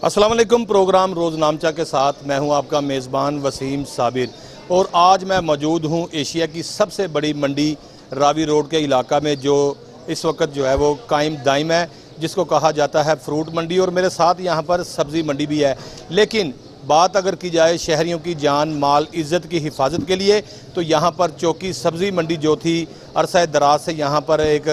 अस्सलाम वालेकुम। प्रोग्राम रोज़नामचा के साथ मैं हूं आपका मेज़बान वसीम साबिर और आज मैं मौजूद हूं एशिया की सबसे बड़ी मंडी रावी रोड के इलाका में, जो इस वक्त जो है वो कायम दायम है, जिसको कहा जाता है फ्रूट मंडी। और मेरे साथ यहां पर सब्ज़ी मंडी भी है। लेकिन बात अगर की जाए शहरियों की जान माल इज़्ज़त की हिफाजत के लिए, तो यहाँ पर चौकी सब्ज़ी मंडी जो थी अरसा दराज से यहाँ पर एक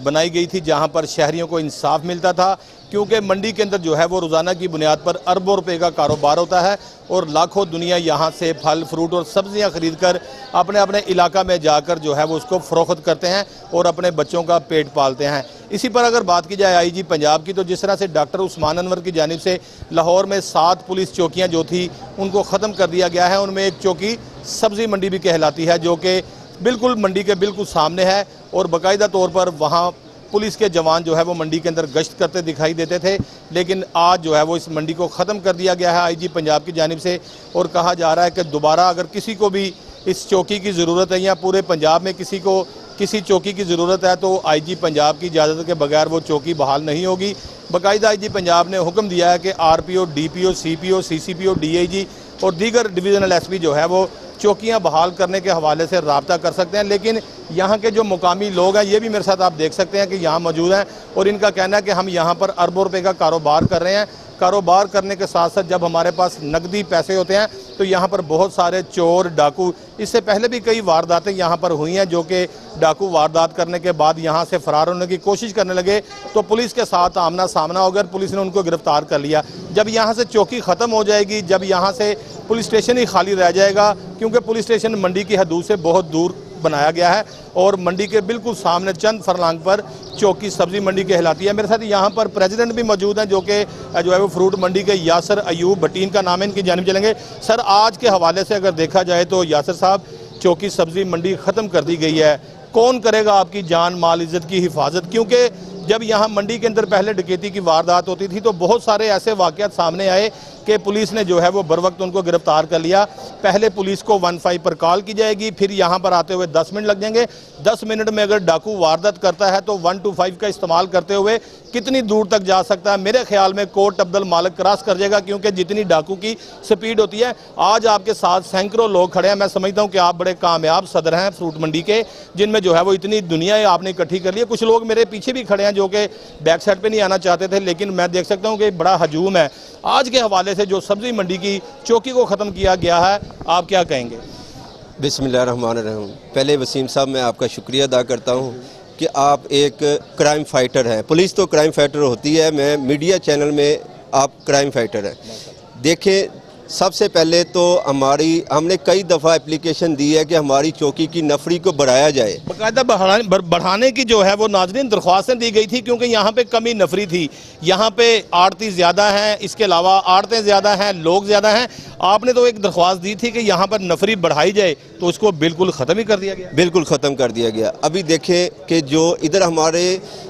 बनाई गई थी, जहाँ पर शहरियों को इंसाफ मिलता था। क्योंकि मंडी के अंदर जो है वो रोज़ाना की बुनियाद पर अरबों रुपए का कारोबार होता है और लाखों दुनिया यहाँ से फल फ्रूट और सब्ज़ियाँ ख़रीद कर अपने अपने इलाका में जाकर जो है वो उसको फ़रोख्त करते हैं और अपने बच्चों का पेट पालते हैं। इसी पर अगर बात की जाए आईजी पंजाब की, तो जिस तरह से डॉक्टर उस्मान अनवर की जानिब से लाहौर में 7 पुलिस चौकियाँ जो थी उनको ख़त्म कर दिया गया है। उनमें एक चौकी सब्ज़ी मंडी भी कहलाती है, जो कि बिल्कुल मंडी के बिल्कुल सामने है और बाकायदा तौर पर वहाँ पुलिस के जवान जो है वो मंडी के अंदर गश्त करते दिखाई देते थे। लेकिन आज जो है वो इस मंडी को ख़त्म कर दिया गया है आईजी पंजाब की जानिब से, और कहा जा रहा है कि दोबारा अगर किसी को भी इस चौकी की ज़रूरत है या पूरे पंजाब में किसी को किसी चौकी की ज़रूरत है, तो आईजी पंजाब की इजाज़त के बगैर वो चौकी बहाल नहीं होगी। बाकायदा आईजी पंजाब ने हुक्म दिया है कि RPO, DPO, CPO, CCPO, DIG और दीगर डिवीज़नल एसपी जो है वो चौकियां बहाल करने के हवाले से रब्ता कर सकते हैं। लेकिन यहाँ के जो मुकामी लोग हैं, ये भी मेरे साथ आप देख सकते हैं कि यहाँ मौजूद हैं और इनका कहना है कि हम यहाँ पर अरबों रुपए का कारोबार कर रहे हैं। कारोबार करने के साथ साथ जब हमारे पास नकदी पैसे होते हैं तो यहाँ पर बहुत सारे चोर डाकू, इससे पहले भी कई वारदातें यहाँ पर हुई हैं, जो कि डाकू वारदात करने के बाद यहाँ से फ़रार होने की कोशिश करने लगे तो पुलिस के साथ आमना सामना हो गया, पुलिस ने उनको गिरफ्तार कर लिया। जब यहाँ से चौकी ख़त्म हो जाएगी, जब यहाँ से पुलिस स्टेशन ही खाली रह जाएगा, क्योंकि पुलिस स्टेशन मंडी की हदूद से बहुत दूर बनाया गया है और मंडी के बिल्कुल सामने चंद फरलांग पर चौकी सब्ज़ी मंडी कहलाती है। मेरे साथ यहाँ पर प्रेसिडेंट भी मौजूद हैं, जो है वो फ्रूट मंडी के यासर अयूब भट्टीन का नाम है, इनकी जानिब चलेंगे। सर, आज के हवाले से अगर देखा जाए तो यासर साहब, चौकी सब्ज़ी मंडी ख़त्म कर दी गई है, कौन करेगा आपकी जान माल इज़्ज़त की हिफाजत? क्योंकि जब यहाँ मंडी के अंदर पहले डकैती की वारदात होती थी तो बहुत सारे ऐसे वाक़यात सामने आए कि पुलिस ने जो है वो बर वक्त उनको गिरफ्तार कर लिया। पहले पुलिस को 15 पर कॉल की जाएगी, फिर यहाँ पर आते हुए 10 मिनट लग जाएंगे। 10 मिनट में अगर डाकू वारदात करता है तो 125 का इस्तेमाल करते हुए कितनी दूर तक जा सकता है? मेरे ख्याल में कोट अब्दुल मालिक क्रॉस कर जाएगा, क्योंकि जितनी डाकू की स्पीड होती है। आज आपके साथ सैकड़ों लोग खड़े हैं। मैं समझता हूँ कि आप बड़े कामयाब सदर हैं फ्रूट मंडी के, जिनमें जो है वो इतनी दुनिया आपने इकट्ठी कर ली है। कुछ लोग मेरे पीछे भी खड़े हैं जो कि बैक साइड पे नहीं आना चाहते थे, लेकिन मैं देख सकता हूँ कि बड़ा हजूम है। आज के हवाले से जो सब्ज़ी मंडी की चौकी को ख़त्म किया गया है, आप क्या कहेंगे? बिस्मिल्लाहिर्रहमानिर्रहीम। पहले वसीम साहब, मैं आपका शुक्रिया अदा करता हूँ कि आप एक क्राइम फाइटर हैं। पुलिस तो क्राइम फाइटर होती है, मैं मीडिया चैनल में आप क्राइम फाइटर हैं। देखें, सबसे पहले तो हमने कई दफ़ा एप्लीकेशन दी है कि हमारी चौकी की नफरी को बढ़ाया जाए। बाकायदा बढ़ाने की जो है वो नाज़रीन दरख्वास्तें दी गई थी, क्योंकि यहाँ पे कमी नफरी थी। यहाँ पे आड़ती ज़्यादा हैं, इसके अलावा आड़तें ज़्यादा हैं, लोग ज़्यादा हैं। आपने तो एक दरख्वास्त दी थी कि यहाँ पर नफरी बढ़ाई जाए, तो उसको बिल्कुल ख़त्म ही कर दिया गया। बिल्कुल ख़त्म कर दिया गया। अभी देखें कि जो इधर हमारे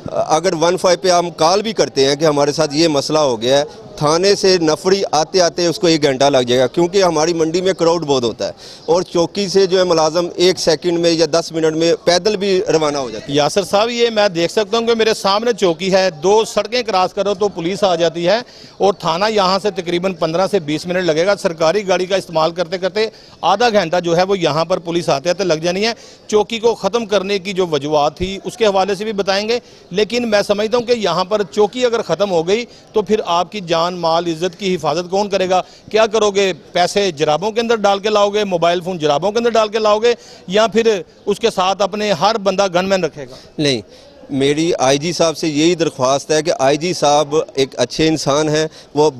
अगर 15 पे हम कॉल भी करते हैं कि हमारे साथ ये मसला हो गया है, थाने से नफरी आते आते उसको 1 घंटा लग जाएगा, क्योंकि हमारी मंडी में क्राउड बहुत होता है और चौकी से जो है मुलाजम 1 सेकंड में या 10 मिनट में पैदल भी रवाना हो जाता है। यासर साहब, ये मैं देख सकता हूँ कि मेरे सामने चौकी है, 2 सड़कें क्रॉस करो तो पुलिस आ जाती है और थाना यहाँ से तकरीबन 15 से 20 मिनट लगेगा। सरकारी गाड़ी का इस्तेमाल करते करते आधा घंटा जो है वो यहाँ पर पुलिस आते आते लग जानी है। चौकी को ख़त्म करने की जो वजूहत थी उसके हवाले से भी बताएंगे, लेकिन मैं समझता हूँ कि यहाँ पर चौकी अगर ख़त्म हो गई तो फिर आपकी जान माल इज़्ज़त की हिफाजत कौन करेगा? क्या करोगे? पैसे जराबों के अंदर डाल के लाओगे, मोबाइल फ़ोन जराबों के अंदर डाल के लाओगे, या फिर उसके साथ अपने हर बंदा गनमैन रखेगा? नहीं, मेरी आईजी साहब से यही दरख्वास्त है कि आईजी साहब एक अच्छे इंसान हैं, वो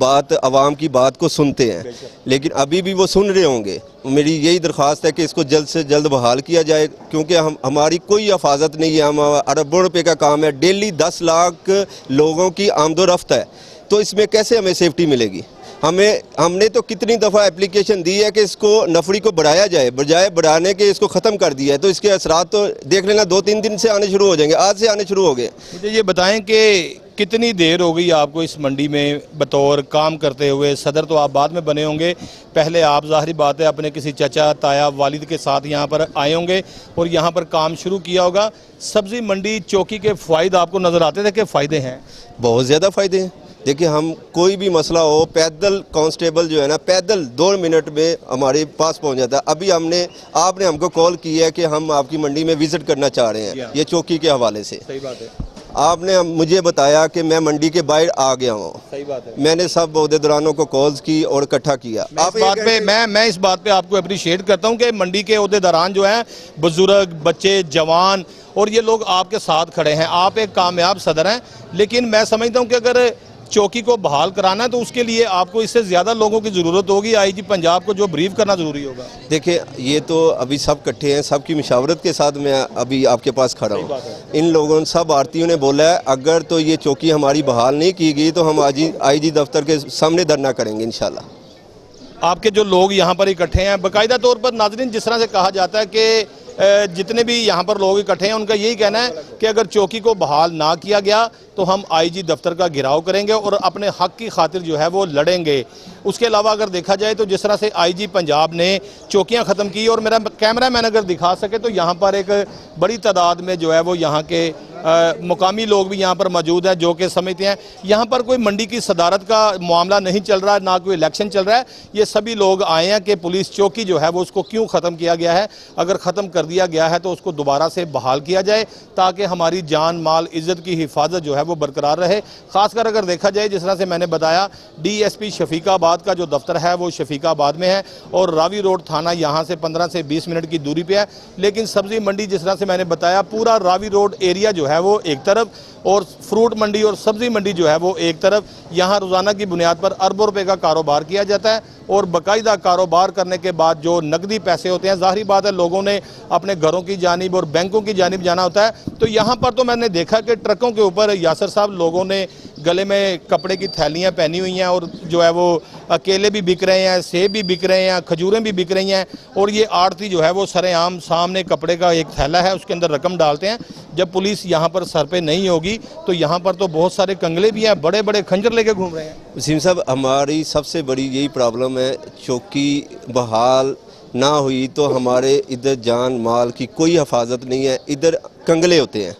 आवाम की बात को सुनते हैं, लेकिन अभी भी वो सुन रहे होंगे। मेरी यही दरख्वास्त है कि इसको जल्द से जल्द बहाल किया जाए, क्योंकि हमारी कोई हिफाजत नहीं है। हम अरबों रुपये का काम है, डेली 10 लाख लोगों की आमदोरफ्त है, तो इसमें कैसे हमें सेफ्टी मिलेगी? हमने तो कितनी दफ़ा एप्लीकेशन दी है कि इसको नफरी को बढ़ाया जाए, बजाय बढ़ाने के इसको ख़त्म कर दिया है। तो इसके असरात तो देख लेना 2-3 दिन से आने शुरू हो जाएंगे, आज से आने शुरू हो गए। मुझे ये बताएं कि कितनी देर हो गई आपको इस मंडी में बतौर काम करते हुए? सदर तो आप बाद में बने होंगे, पहले आप ज़ाहिर बात है अपने किसी चचा ताया वालिद के साथ यहाँ पर आए होंगे और यहाँ पर काम शुरू किया होगा। सब्ज़ी मंडी चौकी के फ़ायदे आपको नज़र आते थे कि फ़ायदे हैं? बहुत ज़्यादा फ़ायदे हैं। देखिए, हम कोई भी मसला हो, पैदल कांस्टेबल जो है ना, पैदल 2 मिनट में हमारे पास पहुंच जाता है। अभी आपने हमको कॉल की है कि हम आपकी मंडी में विजिट करना चाह रहे हैं, ये चौकी के हवाले से। सही बात है। आपने मुझे बताया कि मैं मंडी के बाहर आ गया हूँ। सही बात है। मैंने सब ओहदेदारों को कॉल्स की और इकट्ठा किया। मैं इस बात पे आपको अप्रिशिएट करता हूँ कि मंडी के ओहदेदारान जो हैं, बुजुर्ग, बच्चे, जवान, और ये लोग आपके साथ खड़े हैं। आप एक कामयाब सदर हैं, लेकिन मैं समझता हूँ कि अगर चौकी को बहाल कराना है तो उसके लिए आपको इससे ज़्यादा लोगों की ज़रूरत होगी। आईजी पंजाब को जो ब्रीफ करना ज़रूरी होगा। देखिए, ये तो अभी सब इकट्ठे हैं, सबकी मशावरत के साथ मैं अभी आपके पास खड़ा हूँ। इन लोगों ने, सब आरतीयों ने बोला है अगर तो ये चौकी हमारी बहाल नहीं की गई तो हम आईजी दफ्तर के सामने धरना करेंगे इंशाल्लाह। आपके जो लोग यहाँ पर इकट्ठे हैं, बाकायदा तौर पर नाज़रीन, जिस तरह से कहा जाता है कि जितने भी यहाँ पर लोग इकट्ठे हैं उनका यही कहना है कि अगर चौकी को बहाल ना किया गया तो हम आईजी दफ्तर का घेराव करेंगे और अपने हक की खातिर जो है वो लड़ेंगे। उसके अलावा अगर देखा जाए तो जिस तरह से आईजी पंजाब ने चौकियाँ ख़त्म की, और मेरा कैमरा मैन अगर दिखा सके तो यहाँ पर एक बड़ी तादाद में जो है वो यहाँ के मुकामी लोग भी यहाँ पर मौजूद हैं, जो कि समझते हैं यहाँ पर कोई मंडी की सदारत का मामला नहीं चल रहा, ना कोई इलेक्शन चल रहा है। ये सभी लोग आए हैं कि पुलिस चौकी जो है वो उसको क्यों ख़त्म किया गया है, अगर ख़त्म कर दिया गया है तो उसको दोबारा से बहाल किया जाए ताकि हमारी जान माल इज़्ज़त की हिफाजत जो है वो बरकरार रहे। ख़ासकर अगर देखा जाए, जिस तरह से मैंने बताया, DSP शफीकाबाद का जो दफ्तर है वो शफीकाबाद में है और रावी रोड थाना यहाँ से 15 से 20 मिनट की दूरी पे है। लेकिन सब्ज़ी मंडी, जिस तरह से मैंने बताया, पूरा रावी रोड एरिया जो है वो एक तरफ और फ्रूट मंडी और सब्ज़ी मंडी जो है वो एक तरफ। यहाँ रोज़ाना की बुनियाद पर अरबों रुपए का कारोबार किया जाता है और बाकायदा कारोबार करने के बाद जो नकदी पैसे होते हैं, ज़ाहिर बात है लोगों ने अपने घरों की जानिब और बैंकों की जानिब जाना होता है। तो यहाँ पर तो मैंने देखा कि ट्रकों के ऊपर यासर साहब लोगों ने गले में कपड़े की थैलियाँ पहनी हुई हैं और जो है वो केले भी बिक रहे हैं, सेब भी बिक रहे हैं, खजूरें भी बिक रही हैं। और ये आड़ती जो है वो सरेआम सामने कपड़े का एक थैला है, उसके अंदर रकम डालते हैं। जब पुलिस यहाँ पर सर पे नहीं होगी तो यहाँ पर तो बहुत सारे कंगले भी हैं, बड़े बड़े खंजर लेके घूम रहे हैं। वसीम साहब, हमारी सबसे बड़ी यही प्रॉब्लम है, चौकी बहाल ना हुई तो हमारे इधर जान माल की कोई हिफाजत नहीं है। इधर कंगले होते हैं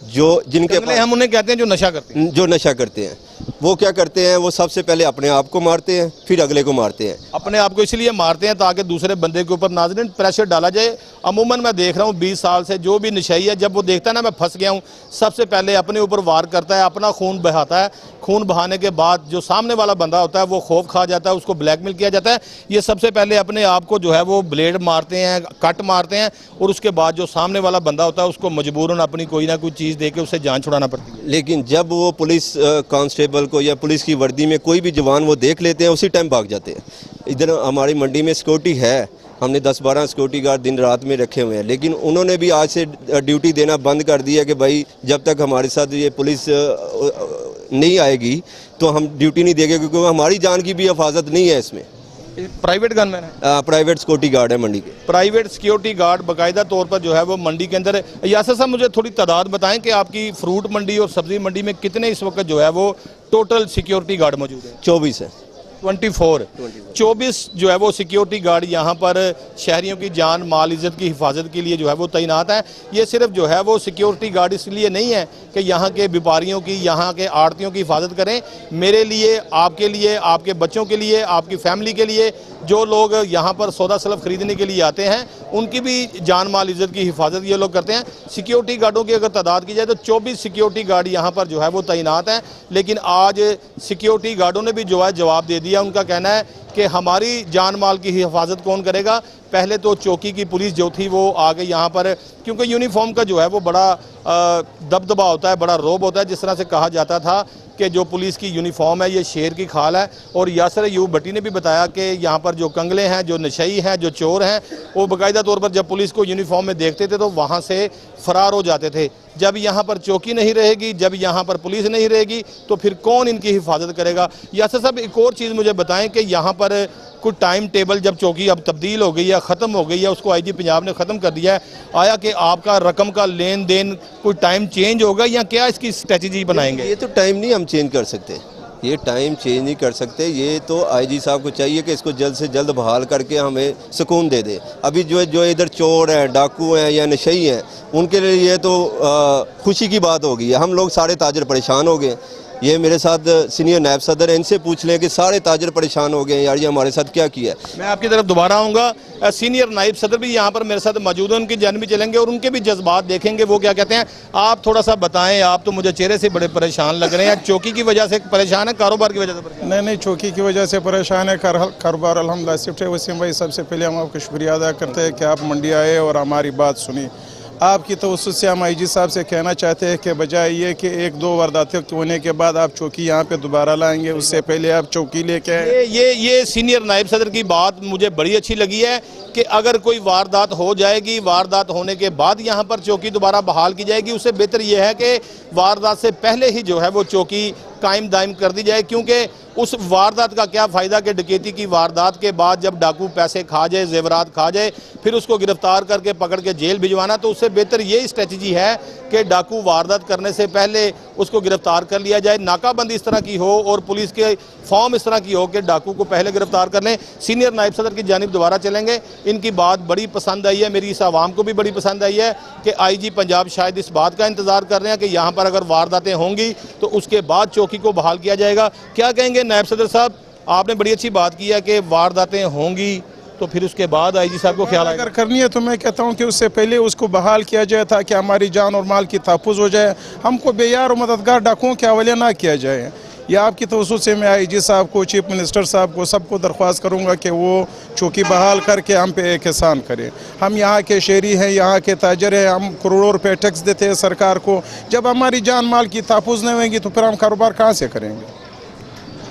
जिनके पास, हम उन्हें कहते हैं जो नशा करते हैं। वो क्या करते हैं, वो सबसे पहले अपने आप को मारते हैं, फिर अगले को मारते हैं। अपने आप को इसलिए मारते हैं ताकि दूसरे बंदे के ऊपर नाज़रीन प्रेशर डाला जाए। अमूमन मैं देख रहा हूँ 20 साल से, जो भी नशाई है, जब वो देखता है ना मैं फंस गया हूँ, सबसे पहले अपने ऊपर वार करता है, अपना खून बहाता है। खून बहाने के बाद जो सामने वाला बंदा होता है वो खौफ खा जाता है, उसको ब्लैकमेल किया जाता है। ये सबसे पहले अपने आप को जो है वो ब्लेड मारते हैं, कट मारते हैं, और उसके बाद जो सामने वाला बंदा होता है उसको मजबूरन अपनी कोई ना कोई चीज़ दे के उससे जान छुड़ाना पड़ती है। लेकिन जब वो पुलिस कांस्टेबल को या पुलिस की वर्दी में कोई भी जवान वो देख लेते हैं, उसी टाइम भाग जाते हैं। इधर हमारी मंडी में सिक्योरिटी है, हमने 10-12 सिक्योरिटी गार्ड दिन रात में रखे हुए हैं, लेकिन उन्होंने भी आज से ड्यूटी देना बंद कर दिया कि भाई जब तक हमारे साथ ये पुलिस नहीं आएगी तो हम ड्यूटी नहीं देंगे, क्योंकि हमारी जान की भी हिफाजत नहीं है। इसमें प्राइवेट गनमैन है, प्राइवेट सिक्योरिटी गार्ड है मंडी के, प्राइवेट सिक्योरिटी गार्ड बाकायदा तौर पर जो है वो मंडी के अंदर है। यासर साहब, मुझे थोड़ी तादाद बताएं कि आपकी फ्रूट मंडी और सब्जी मंडी में कितने इस वक्त जो है वो टोटल सिक्योरिटी गार्ड मौजूद है? 24 है। 24 जो है वो सिक्योरिटी गार्ड यहाँ पर शहरियों की जान माल इज़्ज़त की हिफाजत के लिए जो है वो तैनात है। ये सिर्फ जो है वो सिक्योरिटी गार्ड इसलिए नहीं है कि यहाँ के व्यापारियों की, यहाँ के आड़तियों की हिफाजत करें। मेरे लिए, आपके बच्चों के लिए, आपकी फैमिली के लिए, जो लोग यहाँ पर सौदा सलफ खरीदने के लिए आते हैं, उनकी भी जान माल इज़्ज़त की हिफाजत ये लोग करते हैं। सिक्योरिटी गार्डों की अगर तादाद की जाए तो 24 सिक्योरिटी गार्ड यहाँ पर जो है वो तैनात हैं। लेकिन आज सिक्योरिटी गार्डों ने भी जो है जवाब दे दिया। उनका कहना है कि हमारी जान माल की हिफाजत कौन करेगा। पहले तो चौकी की पुलिस जो थी वो आ गई यहाँ पर, क्योंकि यूनिफॉर्म का जो है वो बड़ा दबदबा होता है, बड़ा रोब होता है। जिस तरह से कहा जाता था कि जो पुलिस की यूनिफॉर्म है ये शेर की खाल है। और यासर अयूब भट्टी ने भी बताया कि यहाँ पर जो कंगले हैं, जो नशई हैं, जो चोर हैं, वो बाकायदा तौर पर जब पुलिस को यूनिफॉर्म में देखते थे तो वहाँ से फ़रार हो जाते थे। जब यहाँ पर चौकी नहीं रहेगी, जब यहाँ पर पुलिस नहीं रहेगी तो फिर कौन इनकी हिफाजत करेगा? यासर साहब, एक और चीज़ मुझे बताएं कि यहाँ पर कोई टाइम टेबल, जब चौकी अब तब्दील हो गई है, ख़त्म हो गई है, उसको आईजी पंजाब ने ख़त्म कर दिया है, आया कि आपका रकम का लेन देन कोई टाइम चेंज होगा या क्या इसकी स्ट्रेटजी बनाएंगे? ये तो टाइम नहीं हम चेंज कर सकते, ये टाइम चेंज नहीं कर सकते। ये तो आईजी साहब को चाहिए कि इसको जल्द से जल्द बहाल करके हमें सुकून दे दे। अभी जो इधर चोर हैं, डाकू हैं या नशई हैं, उनके लिए ये तो खुशी की बात हो गई है। हम लोग सारे ताजर परेशान हो गए। ये मेरे साथ सीनियर नायब सदर हैं, इनसे पूछ लें कि सारे ताजर परेशान हो गए हैं यार, ये हमारे साथ क्या किया है। मैं आपकी तरफ दोबारा आऊँगा। सीनियर नायब सदर भी यहाँ पर मेरे साथ मौजूद हैं, उनकी जान भी चलेंगे और उनके भी जज्बात देखेंगे वो क्या कहते हैं। आप थोड़ा सा बताएं, आप तो मुझे चेहरे से बड़े परेशान लग रहे हैं। चौकी की वजह से परेशान है, कारोबार की वजह से परेशान? नहीं, चौकी की वजह से परेशान है, कारोबार अल्हम्दुलिल्लाह शिफ्ट है। वसीम भाई, सबसे पहले हम आपका शुक्रिया अदा करते हैं कि आप मंडी आए और हमारी बात सुनी। आपकी तवज्जो से हम आईजी साहब से कहना चाहते हैं कि बजाय ये कि एक दो वारदातें होने के बाद आप चौकी यहाँ पे दोबारा लाएंगे, उससे पहले आप चौकी लेके आए। ये सीनियर नायब सदर की बात मुझे बड़ी अच्छी लगी है कि अगर कोई वारदात हो जाएगी, वारदात होने के बाद यहाँ पर चौकी दोबारा बहाल की जाएगी। उससे बेहतर यह है कि वारदात से पहले ही जो है वो चौकी कायम दायम कर दी जाए, क्योंकि उस वारदात का क्या फ़ायदा कि डकैती की वारदात के बाद जब डाकू पैसे खा जाए, जेवरात खा जाए, फिर उसको गिरफ्तार करके पकड़ के जेल भिजवाना। तो उससे बेहतर यही स्ट्रेटजी है कि डाकू वारदात करने से पहले उसको गिरफ्तार कर लिया जाए, नाकाबंदी इस तरह की हो और पुलिस के फॉर्म इस तरह की हो कि डाकू को पहले गिरफ्तार कर लें। सीनियर नायब सदर की जानिब दोबारा चलेंगे। इनकी बात बड़ी पसंद आई है, मेरी इस आवाम को भी बड़ी पसंद आई है कि आईजी पंजाब शायद इस बात का इंतज़ार कर रहे हैं कि यहाँ पर अगर वारदातें होंगी तो उसके बाद चौकी को बहाल किया जाएगा। क्या कहेंगे नायब सदर साहब? आपने बड़ी अच्छी बात की है कि वारदातें होंगी तो फिर उसके बाद आईजी साहब को ख्याल अगर करनी है तो मैं कहता हूँ कि उससे पहले उसको बहाल किया जाए ताकि हमारी जान और माल की तहफ़्फ़ुज़ हो जाए। हमको बेयार और मददगार डाकुओं के हवाले ना किया जाए। यह आपकी तवज्जो से मैं आईजी साहब को, चीफ मिनिस्टर साहब को, सबको दरख्वास्त करूँगा कि वो चौकी बहाल करके हम पे एक एहसान करें। हम यहाँ के शहरी हैं, यहाँ के ताजर हैं, हम करोड़ों रुपए टैक्स देते हैं सरकार को। जब हमारी जान माल की तहफ़्फ़ुज़ नहीं होगी तो फिर हम कारोबार कहाँ से करेंगे?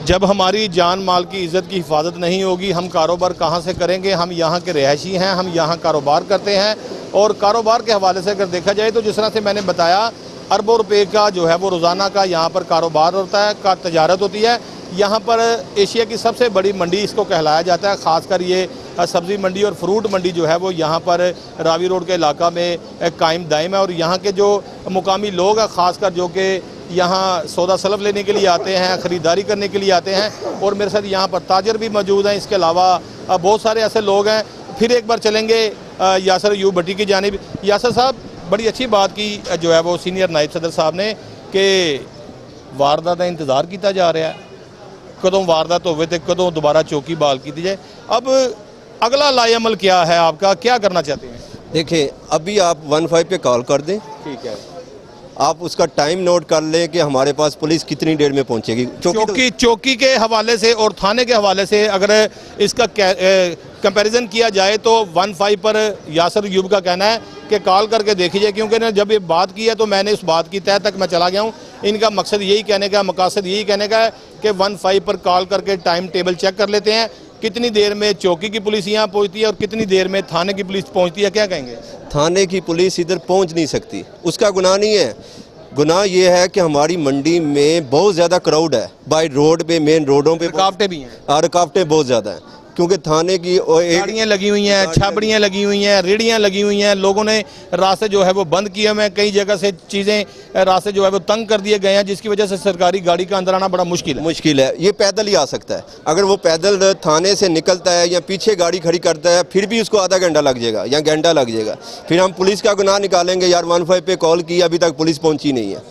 जब हमारी जान माल की इज़्ज़त की हिफाजत नहीं होगी, हम कारोबार कहाँ से करेंगे? हम यहाँ के रहायशी हैं, हम यहाँ कारोबार करते हैं और कारोबार के हवाले से अगर देखा जाए तो जिस तरह से मैंने बताया, अरबों रुपए का जो है वो रोज़ाना का यहाँ पर कारोबार होता है, का तजारत होती है। यहाँ पर एशिया की सबसे बड़ी मंडी इसको कहलाया जाता है। ख़ासकर ये सब्ज़ी मंडी और फ्रूट मंडी जो है वो यहाँ पर रावी रोड के इलाका में कायम दायम है। और यहाँ के जो मुकामी लोग हैं, ख़ासकर जो कि यहाँ सौदा सलफ लेने के लिए आते हैं, ख़रीदारी करने के लिए आते हैं, और मेरे साथ यहाँ पर ताजर भी मौजूद हैं। इसके अलावा बहुत सारे ऐसे लोग हैं। फिर एक बार चलेंगे यासर अयूब भट्टी की जानिब। यासर साहब, बड़ी अच्छी बात की जो है वो सीनियर नायब सदर साहब ने कि वारदात का इंतज़ार किया जा रहा है, कदों वारदात होवे तो कदों दोबारा चौकी बहाल की जाए। अब अगला लाएअमल क्या है आपका, क्या करना चाहते हैं? देखिए, अभी आप 15 पे कॉल कर दें, ठीक है। आप उसका टाइम नोट कर लें कि हमारे पास पुलिस कितनी देर में पहुंचेगी। चौकी के हवाले से और थाने के हवाले से अगर इसका कंपैरिजन किया जाए तो 15 पर यासर अयूब का कहना है कि कॉल करके देखिए, क्योंकि ना जब ये बात की है तो मैंने उस बात की तह तक मैं चला गया हूँ। इनका मकसद यही कहने का, मकासद यही कहने का है कि 15 पर कॉल करके टाइम टेबल चेक कर लेते हैं, कितनी देर में चौकी की पुलिस यहाँ पहुँचती है और कितनी देर में थाने की पुलिस पहुँचती है। क्या कहेंगे? थाने की पुलिस इधर पहुंच नहीं सकती, उसका गुनाह नहीं है। गुनाह ये है कि हमारी मंडी में बहुत ज़्यादा क्राउड है, बाई रोड पे, मेन रोडों पे रुकावटें भी हैं। रुकावटें बहुत ज़्यादा हैं, क्योंकि थाने की गाड़ियाँ लगी हुई हैं, छाबड़ियाँ लगी हुई हैं, रेड़ियाँ लगी हुई हैं। लोगों ने रास्ते जो है वो बंद किए हुए हैं, कई जगह से चीज़ें रास्ते जो है वो तंग कर दिए गए हैं, जिसकी वजह से सरकारी गाड़ी का अंदर आना बड़ा मुश्किल है। ये पैदल ही आ सकता है। अगर वो पैदल थाने से निकलता है या पीछे गाड़ी खड़ी करता है, फिर भी उसको आधा घंटा लग जाएगा या घंटा लग जाएगा। फिर हम पुलिस का गुनाह निकालेंगे, यार 15 पे कॉल की, अभी तक पुलिस पहुंची नहीं है।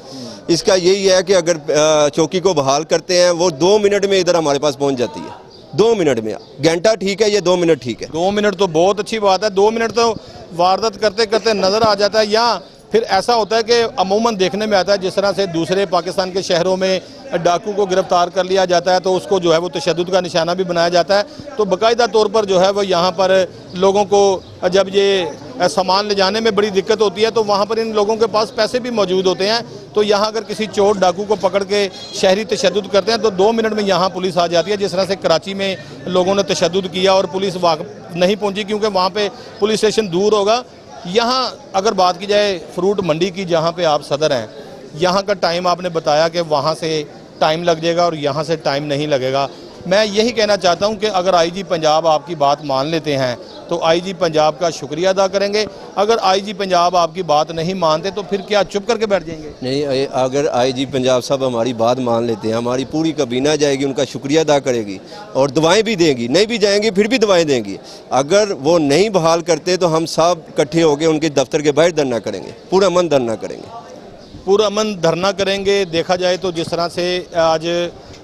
इसका यही है कि अगर चौकी को बहाल करते हैं, वो 2 मिनट में इधर हमारे पास पहुंच जाती है। 2 मिनट में, घंटा ठीक है, ये 2 मिनट ठीक है। 2 मिनट तो बहुत अच्छी बात है। 2 मिनट तो वारदात करते करते नज़र आ जाता है। या फिर ऐसा होता है कि अमूमन देखने में आता है जिस तरह से दूसरे पाकिस्तान के शहरों में डाकू को गिरफ्तार कर लिया जाता है तो उसको जो है वो तशद्दुद का निशाना भी बनाया जाता है। तो बाकायदा तौर पर जो है वो यहाँ पर लोगों को जब ये सामान ले जाने में बड़ी दिक्कत होती है तो वहाँ पर इन लोगों के पास पैसे भी मौजूद होते हैं। तो यहाँ अगर किसी चोर डाकू को पकड़ के शहरी तशद्दुद करते हैं तो 2 मिनट में यहाँ पुलिस आ जाती है। जिस तरह से कराची में लोगों ने तशद्दुद किया और पुलिस नहीं पहुँची क्योंकि वहाँ पर पुलिस स्टेशन दूर होगा। यहाँ अगर बात की जाए फ्रूट मंडी की, जहाँ पे आप सदर हैं, यहाँ का टाइम आपने बताया कि वहाँ से टाइम लग जाएगा और यहाँ से टाइम नहीं लगेगा। मैं यही कहना चाहता हूँ कि अगर आईजी पंजाब आपकी बात मान लेते हैं तो आईजी पंजाब का शुक्रिया अदा करेंगे। अगर आईजी पंजाब आपकी बात नहीं मानते तो फिर क्या चुप करके बैठ जाएंगे? नहीं, अगर आईजी पंजाब साहब हमारी बात मान लेते हैं, हमारी पूरी कबीना जाएगी, उनका शुक्रिया अदा करेगी और दुआएं भी देंगी। नहीं भी जाएंगी फिर भी दुआएं देंगी। अगर वो नहीं बहाल करते तो हम सब इकट्ठे होकर उनके दफ्तर के बाहर धरना करेंगे, पूरा मन धरना करेंगे। पुरअमन धरना करेंगे। देखा जाए तो जिस तरह से आज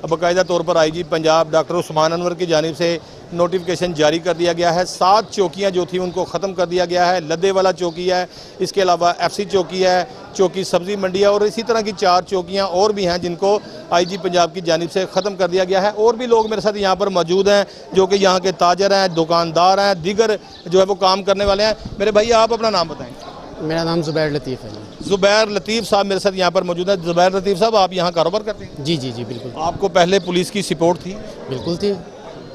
बाकायदा तौर पर आईजी पंजाब डॉक्टर उस्मान अनवर की जानिब से नोटिफिकेशन जारी कर दिया गया है। 7 चौकियां जो थी उनको ख़त्म कर दिया गया है। लद्दे वाला चौकी है, इसके अलावा FC चौकी है, चौकी सब्ज़ी मंडी है, और इसी तरह की 4 चौकियां और भी हैं जिनको IG पंजाब की जानिब से ख़त्म कर दिया गया है। और भी लोग मेरे साथ यहाँ पर मौजूद हैं जो कि यहाँ के ताजर हैं, दुकानदार हैं, दीगर जो है वो काम करने वाले हैं। मेरे भाई आप अपना नाम बताएँ। मेरा नाम ज़ुबैर लतीफ़ है। ज़ुबैर लतीफ़ साहब मेरे साथ यहाँ पर मौजूद है। ज़ुबैर लतीफ़ साहब, आप यहाँ कारोबार करते हैं? जी जी जी बिल्कुल। आपको पहले पुलिस की सपोर्ट थी, बिल्कुल थी।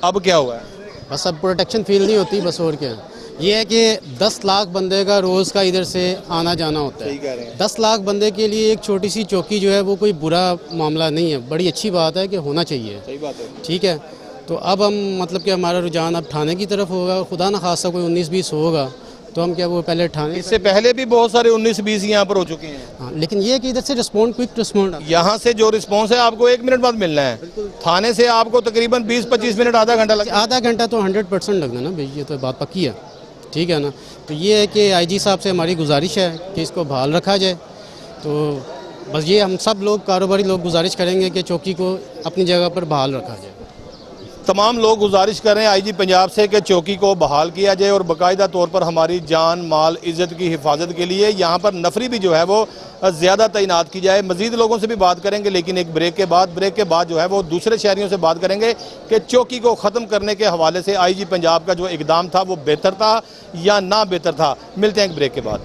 अब क्या हुआ है? बस अब प्रोटेक्शन फील नहीं होती, बस और क्या। ये है कि 10 लाख बंदे का रोज़ का इधर से आना जाना होता है। सही कह रहे हैं। 10 लाख बंदे के लिए एक छोटी सी चौकी जो है वो कोई बुरा मामला नहीं है, बड़ी अच्छी बात है कि होना चाहिए। सही बात है। ठीक है, तो अब हम मतलब कि हमारा रुझान अब थाने की तरफ होगा। खुदा न खासा कोई 19-20 होगा तो हम क्या वो पहले थाने। इससे पहले भी बहुत सारे 19-20 यहाँ पर हो चुके हैं। हाँ, लेकिन ये है कि इधर से क्विक रिस्पॉन्ड। यहाँ से जो रिस्पॉन्स है आपको 1 मिनट बाद मिलना है, थाने से आपको तकरीबन 20-25 मिनट, आधा घंटा लगेगा। आधा घंटा तो 100% लगना ना भाई, ये तो बात पक्की है। ठीक है ना। तो ये है कि IG साहब से हमारी गुजारिश है कि इसको बहाल रखा जाए। तो बस ये हम सब लोग कारोबारी लोग गुजारिश करेंगे कि चौकी को अपनी जगह पर बहाल रखा जाए। तमाम लोग गुजारिश कर रहे हैं IG पंजाब से कि चौकी को बहाल किया जाए और बाकायदा तौर पर हमारी जान माल इज़्ज़त की हिफाजत के लिए यहाँ पर नफरी भी जो है वो ज़्यादा तैनात की जाए। मज़ीद लोगों से भी बात करेंगे, लेकिन एक ब्रेक के बाद जो है वो दूसरे शहरियों से बात करेंगे कि चौकी को ख़त्म करने के हवाले से IG पंजाब का जो इकदाम था वो बेहतर था या ना बेहतर था। मिलते हैं एक ब्रेक के बाद।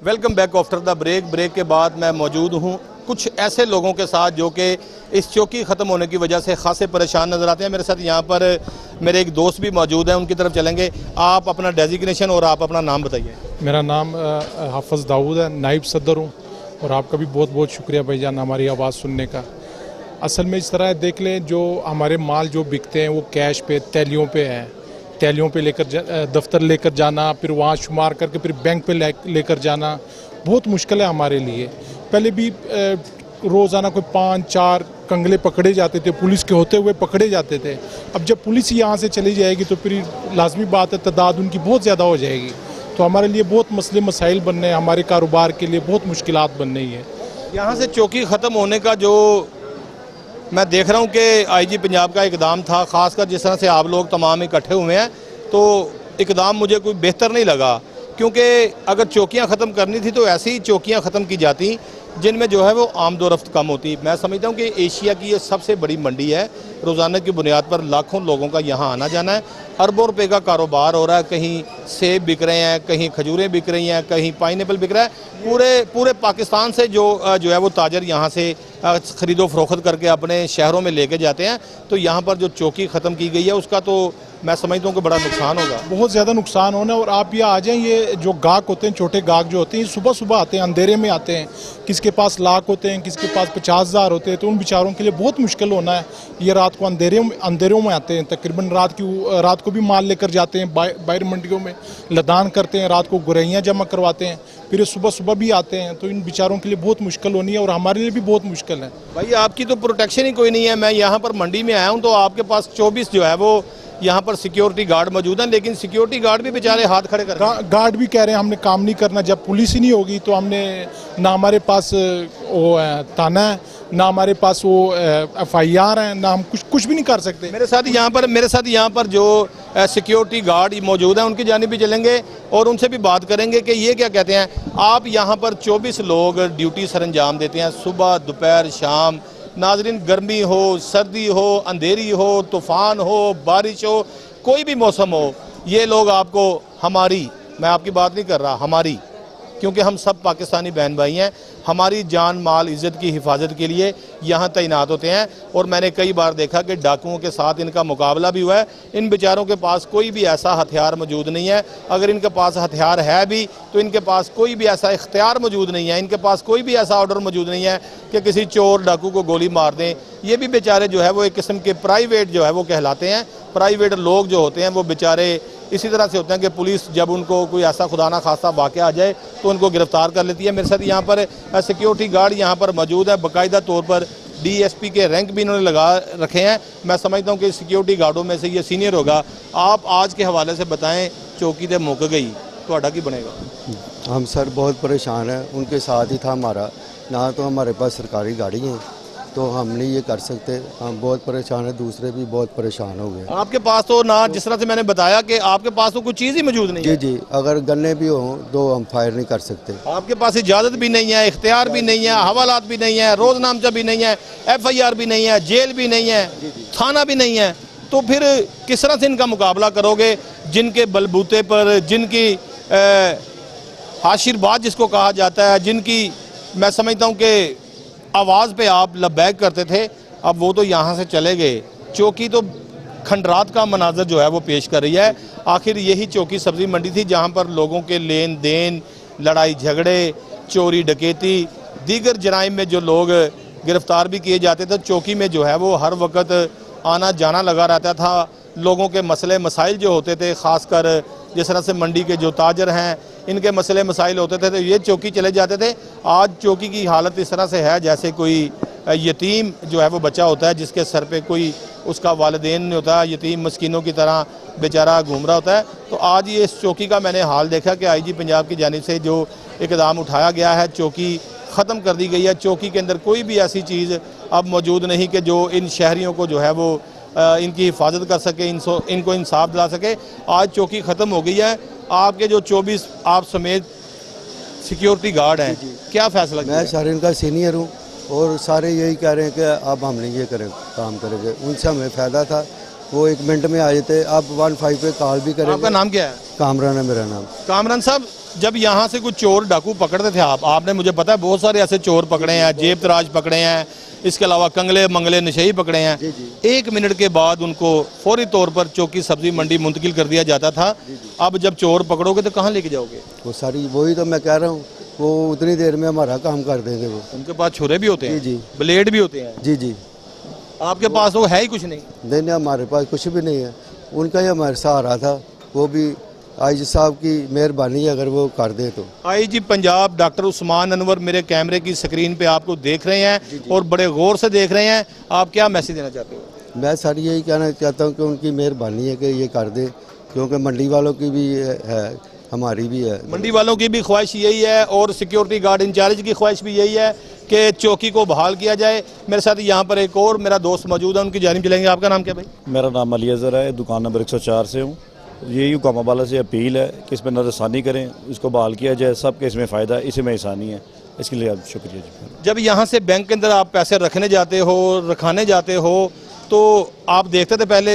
Welcome back after the break के बाद मैं मौजूद हूँ कुछ ऐसे लोगों के साथ जो कि इस चौकी ख़त्म होने की वजह से खासे परेशान नज़र आते हैं। मेरे साथ यहाँ पर मेरे एक दोस्त भी मौजूद हैं, उनकी तरफ चलेंगे। आप अपना डेजिग्नेशन और आप अपना नाम बताइए। मेरा नाम हाफिज़ दाऊद है, नाइब सदर हूँ। और आपका भी बहुत बहुत शुक्रिया भाईजान हमारी आवाज़ सुनने का। असल में इस तरह देख लें, जो हमारे माल जो बिकते हैं वो कैश पे तैलियों पे हैं। तैलियों पे लेकर दफ्तर लेकर जाना, फिर वहाँ शुमार करके फिर बैंक पे लेकर जाना बहुत मुश्किल है हमारे लिए। पहले भी रोज़ाना कोई 5-4 कंगले पकड़े जाते थे, पुलिस के होते हुए पकड़े जाते थे। अब जब पुलिस यहाँ से चली जाएगी तो फिर लाजमी बात है तादाद उनकी बहुत ज़्यादा हो जाएगी। तो हमारे लिए बहुत मसले मसाइल बनने हैं, हमारे कारोबार के लिए बहुत मुश्किलात बन रही है। यहाँ से चौकी ख़त्म होने का जो मैं देख रहा हूँ कि IG पंजाब का इकदाम था, ख़ासकर जिस तरह से आप लोग तमाम इकट्ठे हुए हैं, तो इकदाम मुझे कोई बेहतर नहीं लगा। क्योंकि अगर चौकियाँ ख़त्म करनी थी तो ऐसी ही चौकियाँ ख़त्म की जाती जिनमें जो है वो आमदोरफ्त कम होती। मैं समझता हूँ कि एशिया की ये सबसे बड़ी मंडी है, रोज़ाना की बुनियाद पर लाखों लोगों का यहाँ आना जाना है, अरबों रुपए का कारोबार हो रहा है। कहीं सेब बिक रहे हैं, कहीं खजूरें बिक रही हैं, कहीं पाइनएप्पल बिक रहा है। पूरे पाकिस्तान से जो है वो ताजर यहाँ से ख़रीदो फरोख्त करके अपने शहरों में लेके जाते हैं। तो यहाँ पर जो चौकी ख़त्म की गई है उसका तो मैं समझता हूँ कि बड़ा नुकसान होगा, बहुत ज़्यादा नुकसान होना। और आप ये आ जाएं, ये जो गाहक होते हैं, छोटे गाहक जो होते हैं, सुबह सुबह आते हैं, अंधेरे में आते हैं। किसके पास लाख होते हैं, किसके पास 50,000 होते हैं। तो उन बेचारों के लिए बहुत मुश्किल होना है। ये रात को अंधेरों में आते हैं, तकरीबन रात को भी माल लेकर जाते हैं, बाहर मंडियों में लदान करते हैं, रात को गुरैयाँ जमा करवाते हैं, फिर सुबह सुबह भी आते हैं। तो इन बेचारों के लिए बहुत मुश्किल होनी है और हमारे लिए भी बहुत मुश्किल है। भाई आपकी तो प्रोटेक्शन ही कोई नहीं है। मैं यहाँ पर मंडी में आया हूँ तो आपके पास 24 जो है वो यहाँ पर सिक्योरिटी गार्ड मौजूद हैं, लेकिन सिक्योरिटी गार्ड भी बेचारे हाथ खड़े कर गार्ड भी कह रहे हैं हमने काम नहीं करना। जब पुलिस ही नहीं होगी तो हमने ना हमारे पास वो थाना है, ना हमारे पास वो FIR है, ना हम कुछ भी नहीं कर सकते। मेरे साथ यहाँ पर जो सिक्योरिटी गार्ड मौजूद हैं उनकी जानिब भी चलेंगे और उनसे भी बात करेंगे कि ये क्या कहते हैं। आप यहाँ पर 24 लोग ड्यूटी सर अंजाम देते हैं, सुबह दोपहर शाम। नाजरीन, गर्मी हो, सर्दी हो, अंधेरी हो, तूफ़ान हो, बारिश हो, कोई भी मौसम हो, ये लोग आपको हमारी मैं आपकी बात नहीं कर रहा, हमारी, क्योंकि हम सब पाकिस्तानी बहन भाई हैं, हमारी जान माल इज़्ज़त की हिफाजत के लिए यहाँ तैनात होते हैं। और मैंने कई बार देखा कि डाकुओं के साथ इनका मुकाबला भी हुआ है। इन बेचारों के पास कोई भी ऐसा हथियार मौजूद नहीं है, अगर इनके पास हथियार है भी तो इनके पास कोई भी ऐसा इख्तियार मौजूद नहीं है, इनके पास कोई भी ऐसा ऑर्डर मौजूद नहीं है कि किसी चोर डाकू को गोली मार दें। ये भी बेचारे जो है वो एक किस्म के प्राइवेट जो है वो कहलाते हैं। प्राइवेट लोग जो होते हैं वो बेचारे इसी तरह से होते हैं कि पुलिस जब उनको कोई ऐसा खुदा ना खास्ता वाक़या आ जाए तो उनको गिरफ़्तार कर लेती है। मेरे साथ यहाँ पर सिक्योरिटी गार्ड यहाँ पर मौजूद है, बाकायदा तौर पर DSP के रैंक भी इन्होंने लगा रखे हैं। मैं समझता हूँ कि सिक्योरिटी गार्डों में से ये सीनियर होगा। आप आज के हवाले से बताएं, चौकी तो मुक गई, तो की बनेगा? हम सर बहुत परेशान हैं, उनके साथ ही था हमारा, ना तो हमारे पास सरकारी गाड़ी है तो हम नहीं ये कर सकते, हम बहुत परेशान हैं, दूसरे भी बहुत परेशान हो गए। आपके पास तो ना, जिस तरह से मैंने बताया कि आपके पास तो कुछ चीज़ ही मौजूद नहीं है। जी, अगर गन्ने भी हों तो हम फायर नहीं कर सकते। आपके पास इजाज़त भी नहीं है, इख्तियार भी नहीं है, हवालात भी नहीं है, रोजनामचा भी नहीं है, FIR भी नहीं है, जेल भी नहीं है, थाना भी नहीं है, तो फिर किस तरह से इनका मुकाबला करोगे जिनके बलबूते पर, जिनकी आशीर्वाद जिसको कहा जाता है, जिनकी मैं समझता हूँ कि आवाज़ पे आप लबैक करते थे, अब वो तो यहाँ से चले गए। चौकी तो खंडरात का मनाजर जो है वो पेश कर रही है। आखिर यही चौकी सब्ज़ी मंडी थी जहाँ पर लोगों के लेन देन, लड़ाई झगड़े, चोरी डकैती, दीगर जराइम में जो लोग गिरफ़्तार भी किए जाते थे, चौकी में जो है वो हर वक्त आना जाना लगा रहता था। लोगों के मसले मसाइल जो होते थे, ख़ासकर जिस तरह से मंडी के जो ताजर हैं, इनके मसले मसाइल होते थे तो ये चौकी चले जाते थे। आज चौकी की हालत इस तरह से है जैसे कोई यतीम जो है वो बच्चा होता है जिसके सर पे कोई उसका वालिदैन नहीं होता, यतीम मस्कीनों की तरह बेचारा घूम रहा होता है। तो आज ये इस चौकी का मैंने हाल देखा कि IG पंजाब की जानिब से जो इक़दाम उठाया गया है, चौकी ख़त्म कर दी गई है। चौकी के अंदर कोई भी ऐसी चीज़ अब मौजूद नहीं कि जो इन शहरियों को जो है वो इनकी हिफाजत कर सके, इनको इंसाफ दिला सके। आज चौकी ख़त्म हो गई है। आपके जो 24 आप समेत सिक्योरिटी गार्ड हैं, क्या फैसला किया? मैं सर इनका सीनियर हूँ और सारे यही कह रहे हैं कि अब हम नहीं ये करें, काम करेंगे। उनसे हमें फ़ायदा था, वो 1 मिनट में आ जाते, अब 15 पे कॉल भी करेंगे। आपका नाम क्या है? कामरान है मेरा नाम। कामरान साहब, जब यहाँ से कुछ चोर डाकू पकड़ते थे आपने, मुझे पता है बहुत सारे ऐसे चोर पकड़े हैं, जेब तराज पकड़े हैं, इसके अलावा कंगले मंगले नशेई पकड़े हैं। 1 मिनट के बाद उनको फौरी तौर पर चौकी सब्जी मंडी मुंतकिल कर दिया जाता था। अब जब चोर पकड़ोगे तो कहाँ लेके जाओगे? वो सारी वही तो मैं कह रहा हूँ, वो उतनी देर में हमारा काम कर देंगे। वो उनके पास छुरे भी होते हैं, जी, ब्लेड भी होते हैं। जी। आपके पास वो है ही कुछ नहीं? नहीं, हमारे पास कुछ भी नहीं है, उनका ही हमारे सहारा था। वो भी IG साहब की मेहरबानी है, अगर वो कर दे तो। IG पंजाब डॉक्टर उस्मान अनवर मेरे कैमरे की स्क्रीन पे आपको देख रहे हैं और बड़े गौर से देख रहे हैं। आप क्या मैसेज देना चाहते हो? मैं सर यही कहना चाहता हूँ कि उनकी मेहरबानी है कि ये कर दे, क्योंकि मंडी वालों की भी है, हमारी भी है। मंडी वालों की भी ख्वाहिश यही है और सिक्योरिटी गार्ड इंचार्ज की ख्वाहिश भी यही है कि चौकी को बहाल किया जाए। मेरे साथ यहाँ पर एक और मेरा दोस्त मौजूद है, उनकी जानिब चलेंगे। आपका नाम क्या भाई? मेरा नाम अली अज़हर है, दुकान नंबर 104 से हूँ। यही हुकामा वाला से अपील है कि इसमें नज़रसानी करें, इसको बहाल किया जाए, सबके इसमें फ़ायदा है, इसी में आसानी है। इसके लिए आप शुक्रिया जी। जब यहाँ से बैंक के अंदर आप पैसे रखने जाते हो, रखाने जाते हो, तो आप देखते थे पहले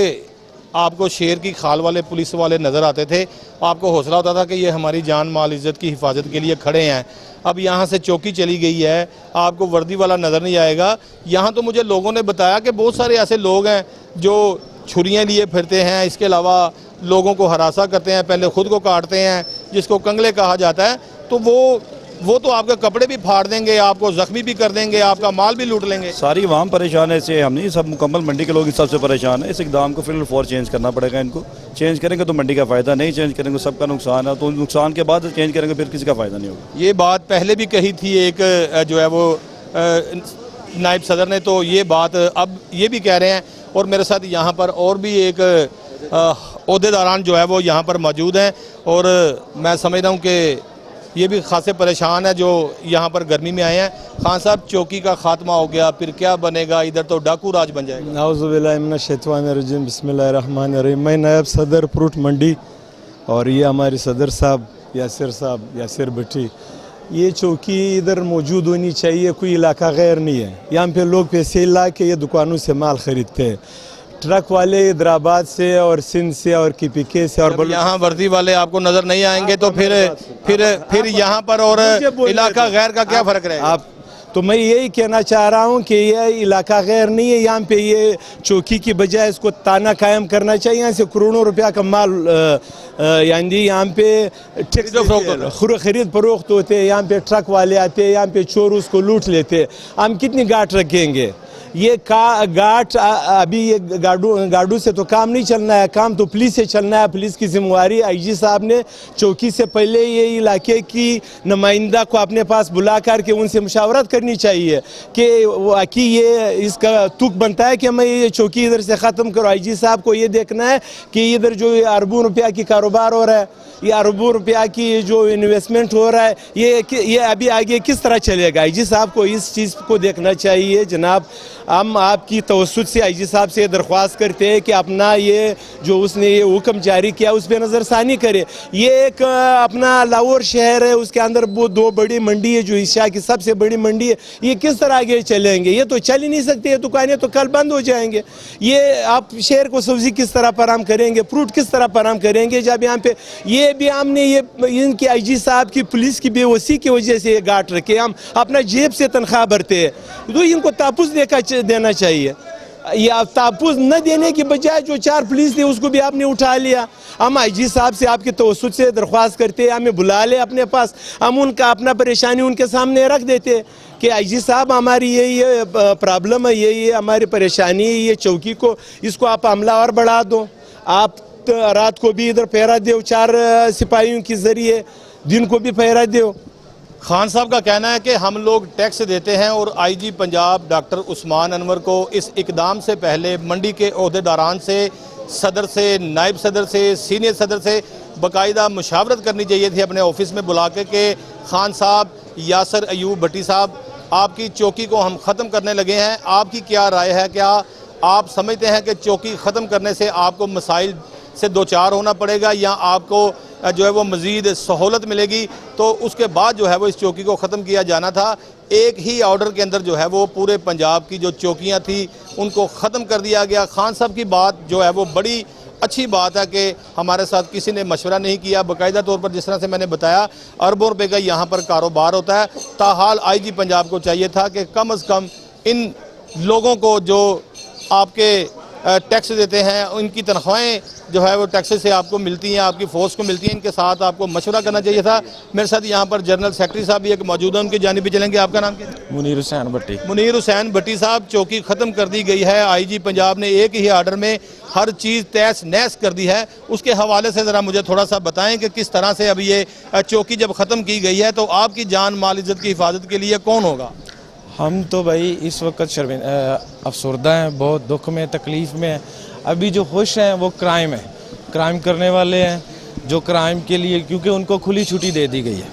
आपको शेर की खाल वाले पुलिस वाले नज़र आते थे, आपको हौसला होता था कि ये हमारी जान माल इज़्ज़त की हिफाजत के लिए खड़े हैं। अब यहाँ से चौकी चली गई है, आपको वर्दी वाला नज़र नहीं आएगा। यहाँ तो मुझे लोगों ने बताया कि बहुत सारे ऐसे लोग हैं जो छुरियाँ लिए फिरते हैं, इसके अलावा लोगों को हरासा करते हैं, पहले ख़ुद को काटते हैं, जिसको कंगले कहा जाता है। तो वो तो आपके कपड़े भी फाड़ देंगे, आपको ज़ख्मी भी कर देंगे, आपका माल भी लूट लेंगे। सारी आवाम परेशान है इससे, हम नहीं, सब मुकम्मल मंडी के लोग इस सबसे परेशान है। इस इकदाम को फिर फौर चेंज करना पड़ेगा। इनको चेंज करेंगे तो मंडी का फ़ायदा, नहीं चेंज करेंगे सबका नुकसान है, तो नुकसान के बाद चेंज करेंगे फिर किसी का फ़ायदा नहीं होगा। ये बात पहले भी कही थी एक जो है वो नायब सदर ने, तो ये बात अब ये भी कह रहे हैं। और मेरे साथ यहाँ पर और भी एक ओहदेदारान जो है वो यहाँ पर मौजूद हैं और मैं समझता हूँ कि ये भी खासे परेशान है जो यहाँ पर गर्मी में आए हैं। खान साहब, चौकी का खात्मा हो गया, फिर क्या बनेगा? इधर तो डाकू राज बन जाएगा। नाउज़ुबिल्लाहिमिनश्शैतानिर्रजीम, बिस्मिल्लाहिर्रहमानिर्रहीम। मैं नायब सदर फ्रूट मंडी और ये हमारे सदर साहब यासिर भट्टी। ये चौकी इधर मौजूद होनी चाहिए, कोई इलाका गैर नहीं है। यहाँ पे लोग पैसे ला के ये दुकानों से माल ख़रीदते हैं। ट्रक वाले हैदराबाद से और सिंध से और KPK से और जब यहाँ वर्दी वाले आपको नजर नहीं आएंगे तो फिर यहाँ पर और इलाका गैर का क्या फर्क रहेगा? आप तो मैं यही कहना चाह रहा हूँ कि ये इलाका गैर नहीं है, यहाँ पे ये चौकी की बजाय इसको ताना कायम करना चाहिए। यहाँ से करोड़ों रुपया का माल यानी यहाँ पे खरीद फरोख्त होते हैं, यहाँ पे ट्रक वाले आते हैं, यहाँ पे चोर उसको लूट लेते। हम कितनी गाट रखेंगे? ये गाट अभी ये गाड़ू से तो काम नहीं चलना है, काम तो पुलिस से चलना है। पुलिस की जिम्मेवारी IG साहब ने चौकी से पहले ये इलाके की नुमाइंदा को अपने पास बुला कर के उनसे मुशावरत करनी चाहिए कि ये इसका तुक बनता है कि मैं ये चौकी इधर से ख़त्म करूँ। IG साहब को ये देखना है कि इधर जो अरबों रुपया की कारोबार हो रहा है, ये अरबों रुपया की जो इन्वेस्टमेंट हो रहा है, ये अभी आगे किस तरह चलेगा? IG साहब को इस चीज़ को देखना चाहिए। जनाब, हम आपकी तवस्सुत से IG साहब से दरख्वास्त करते हैं कि अपना ये जो उसने ये हुक्म जारी किया उस पर नज़रसानी करे। ये एक अपना लाहौर शहर है, उसके अंदर वो 2 बड़ी मंडी है जो एशिया की सबसे बड़ी मंडी है। ये किस तरह आगे चलेंगे? ये तो चल ही नहीं सकते, ये दुकानें तो कल बंद हो जाएंगे। ये आप शहर को सब्जी किस तरह फराम करेंगे, फ्रूट किस तरह फराम करेंगे जब यहाँ पे ये भी हमने ये इनके IG साहब की पुलिस की बेवसी की वजह से ये गाट रखे। हम अपना जेब से तनख्वाह भरते हैं, तो इनको तापुस देना चाहिए। या तापुस न देने की बजाय जो 4 पुलिस थे उसको भी आपने उठा लिया। हम IG साहब से आपकी तवस्सुत से दरख्वास्त करते हैं, हमें बुला ले अपने पास, हम उनका अपना परेशानी उनके सामने रख देते कि IG साहब हमारी ये प्रॉब्लम है, ये हमारी परेशानी है, ये चौकी को इसको आप हमला और बढ़ा दो। आप रात को भी इधर पहरा दो 4 सिपाहियों के ज़रिए, दिन को भी पहरा दो। खान साहब का कहना है कि हम लोग टैक्स देते हैं और IG पंजाब डॉक्टर उस्मान अनवर को इस इकदाम से पहले मंडी के ओहदेदारान से, सदर से, नायब सदर से, सीनियर सदर से बाकायदा मुशावरत करनी चाहिए थी अपने ऑफिस में बुला के कि खान साहब, यासर अयूब भट्टी साहब, आपकी चौकी को हम ख़त्म करने लगे हैं, आपकी क्या राय है? क्या आप समझते हैं कि चौकी ख़त्म करने से आपको मसाइल से 2-4 होना पड़ेगा या आपको जो है वो मज़ीद सहूलत मिलेगी? तो उसके बाद जो है वो इस चौकी को ख़त्म किया जाना था। एक ही ऑर्डर के अंदर जो है वो पूरे पंजाब की जो चौकियाँ थी उनको ख़त्म कर दिया गया। खान साहब की बात जो है वो बड़ी अच्छी बात है कि हमारे साथ किसी ने मशवरा नहीं किया। बाकायदा तौर पर जिस तरह से मैंने बताया अरबों रुपए का यहाँ पर कारोबार होता है। ताहाल IG पंजाब को चाहिए था कि कम से कम इन लोगों को जो आपके टैक्स देते हैं उनकी तनख्वाहें जो है वो टैक्स से आपको मिलती हैं, आपकी फोर्स को मिलती हैं, इनके साथ आपको मशवरा करना चाहिए था। मेरे साथ यहाँ पर जनरल सेक्रेटरी साहब भी एक मौजूद हैं, उनकी जानिब भी चलेंगे। आपका नाम क्या है? मुनीर हुसैन भट्टी। मुनीर हुसैन भट्टी साहब, चौकी ख़त्म कर दी गई है। IG पंजाब ने एक ही आर्डर में हर चीज़ तहस नहस कर दी है। उसके हवाले से ज़रा मुझे थोड़ा सा बताएं कि किस तरह से अभी ये चौकी जब ख़त्म की गई है तो आपकी जान माल इज़्ज़त की हिफाजत के लिए कौन होगा? हम तो भाई इस वक्त अफसरदा हैं, बहुत दुख में, तकलीफ़ में हैं। अभी जो खुश हैं वो क्राइम है, क्राइम करने वाले हैं जो क्राइम के लिए, क्योंकि उनको खुली छुट्टी दे दी गई है।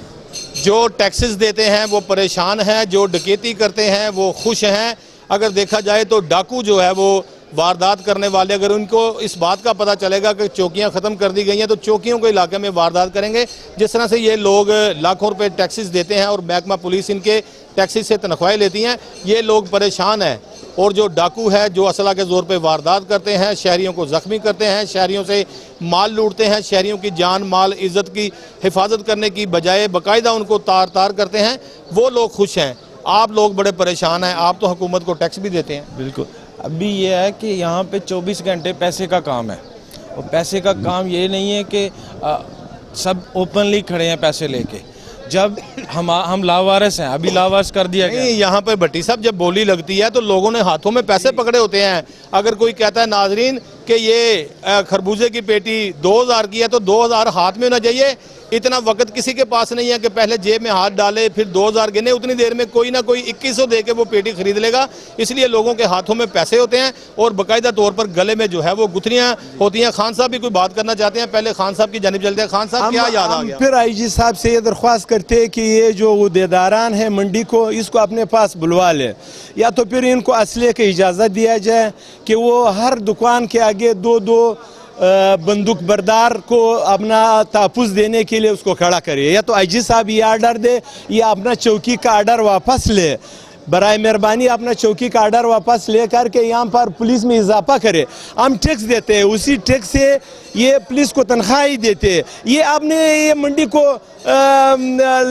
जो टैक्सेस देते हैं वो परेशान हैं, जो डकैती करते हैं वो खुश हैं। अगर देखा जाए तो डाकू जो है वो वारदात करने वाले, अगर उनको इस बात का पता चलेगा कि चौकियां ख़त्म कर दी गई हैं तो चौकियों के इलाके में वारदात करेंगे। जिस तरह से ये लोग लाखों रुपए टैक्सेस देते हैं और महकमा पुलिस इनके टैक्सेस से तनख्वाहें लेती हैं, ये लोग परेशान हैं। और जो डाकू है जो असला के ज़ोर पे वारदात करते हैं, शहरियों को ज़ख्मी करते हैं, शहरियों से माल लूटते हैं, शहरियों की जान माल इज़्ज़त की हिफाजत करने की बजाय बाकायदा उनको तार तार करते हैं, वो लोग खुश हैं। आप लोग बड़े परेशान हैं, आप तो हुकूमत को टैक्स भी देते हैं। बिल्कुल। अभी ये है कि यहाँ पे 24 घंटे पैसे का काम है, और पैसे का काम ये नहीं है कि सब ओपनली खड़े हैं पैसे लेके। जब हम लावारिस हैं, अभी लावारिस कर दिया गया। नहीं, यहाँ पर भट्टी साहब जब बोली लगती है तो लोगों ने हाथों में पैसे पकड़े होते हैं। अगर कोई कहता है नाजरीन कि ये खरबूजे की पेटी 2000 की है तो 2000 हाथ में होना चाहिए। इतना वक्त किसी के पास नहीं है कि पहले जेब में हाथ डाले फिर 2000 गिने, उतनी देर में कोई ना कोई 2100 दे के वो पेटी खरीद लेगा। इसलिए लोगों के हाथों में पैसे होते हैं और बाकायदा तौर पर गले में जो है वो गुथनियाँ होती हैं। खान साहब भी कोई बात करना चाहते हैं, पहले खान साहब की जानिब चलते हैं। खान साहब क्या याद आ गया? फिर IG साहब से ये दरख्वास्त करते हैं कि ये जो उहदेदारान है मंडी को, इसको अपने पास बुलवा ले, या तो फिर इनको असले की इजाज़त दिया जाए कि वो हर दुकान के आगे 2-2 बंदूक बरदार को अपना तहफ़्फ़ुज़ देने के लिए उसको खड़ा करे। या तो IG साहब ये आर्डर दे या अपना चौकी का आर्डर वापस ले। बराए मेहरबानी अपना चौकी का आर्डर वापस लेकर के यहाँ पर पुलिस में इजाफा करे। हम टैक्स देते हैं, उसी टैक्स से ये पुलिस को तनख्वाह ही देते हैं। ये आपने ये मंडी को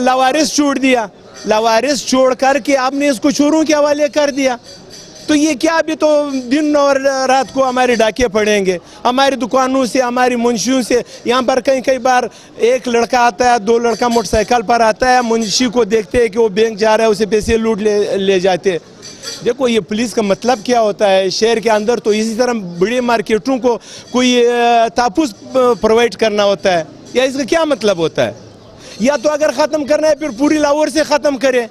लावारिस छोड़ दिया, लावारिस छोड़ करके आपने इसको चोरों के हवाले कर दिया। तो ये क्या, अभी तो दिन और रात को हमारे डाके पड़ेंगे, हमारी दुकानों से, हमारी मुंशियों से। यहाँ पर कई बार एक लड़का आता है, 2 लड़का मोटरसाइकिल पर आता है, मुंशी को देखते हैं कि वो बैंक जा रहा है, उसे पैसे लूट ले जाते। देखो ये पुलिस का मतलब क्या होता है शहर के अंदर, तो इसी तरह बड़े मार्केटों को कोई तहफ़्फ़ुज़ प्रोवाइड करना होता है, या इसका क्या मतलब होता है? या तो अगर ख़त्म करना है फिर पूरी लाहौर से ख़त्म करें।